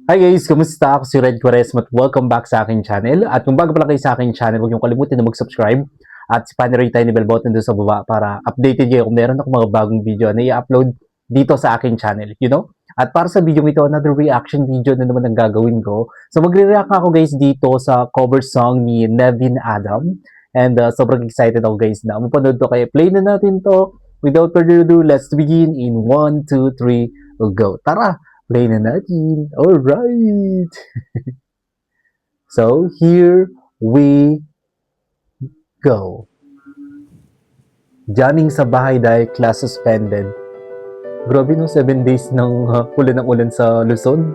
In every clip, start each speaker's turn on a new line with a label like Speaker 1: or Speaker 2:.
Speaker 1: Hi guys! Kamusta? Ako si Red Quaresma at welcome back sa aking channel. At kung bago pa lang kayo sa aking channel, huwag niyong kalimutan na mag-subscribe at panoorin tayo ni bell button doon sa baba para updated kayo kung meron ako mga bagong video na i-upload dito sa aking channel, you know? At para sa video ito, another reaction video na naman ang gagawin ko. So magre-react ako guys dito sa cover song ni Nevin Adam. And sobrang excited ako guys na mapanood to, kaya play na natin to. Without further ado, let's begin in 1, 2, 3, go. Tara! Play na natin. Alright! So, here we go. Jamming sa bahay dahil class suspended. Grabe no, 7 days ng ulan ng ulan sa Luzon.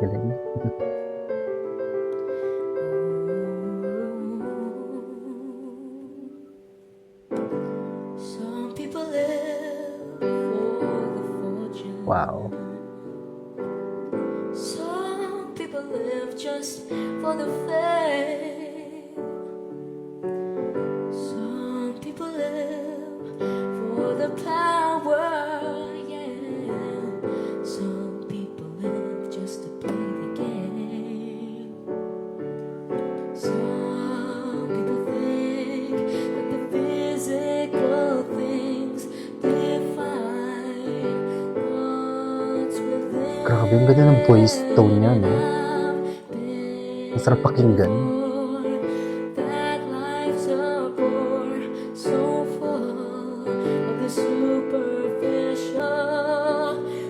Speaker 1: Galing. Wow.
Speaker 2: Some people live just for the fame. Some people live for the power. Yeah. Some people live just to play the game. Some people think that the physical things define what's within.
Speaker 1: Grabe, ang ganda ng voice tone niya, no? Masarap pakinggan.
Speaker 2: That life's a bore, so full of the superficial.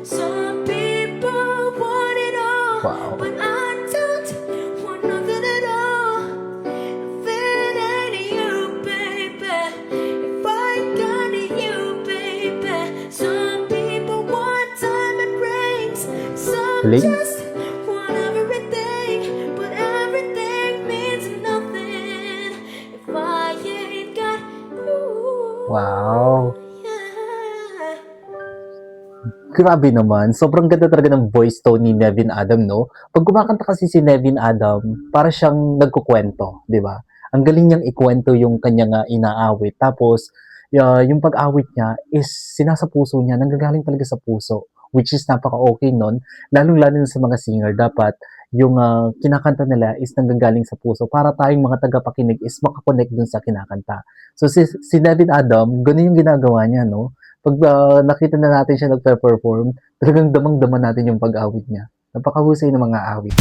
Speaker 2: Some people want it all,
Speaker 1: Wow.
Speaker 2: but I don't want nothing at all. If it ain't you, baby, if I got you, baby. Some people want diamond rings, some
Speaker 1: Galing.
Speaker 2: just want everything, but everything means nothing if I ain't got you.
Speaker 1: Wow.
Speaker 2: Yeah.
Speaker 1: Grabe naman. Sobrang ganda talaga ng voice tone ni Nevin Adam, no? Pag kumakanta kasi si Nevin Adam, para siyang nagkukwento, di ba? Ang galing niyang ikwento yung kanyang inaawit. Tapos, yung pag-awit niya is sinasa puso niya, nanggagaling talaga sa puso. Which is napaka-okay nun. Lalong-lalo na sa mga singer, dapat yung kinakanta nila is nanggagaling sa puso para tayong mga tagapakinig is makakonect dun sa kinakanta. So, si Nevin Adam, ganun yung ginagawa niya, no? Pag nakita na natin siya nagpe-perform, talagang damang-dama natin yung pag-awit niya. Napakahusay ng mga awit.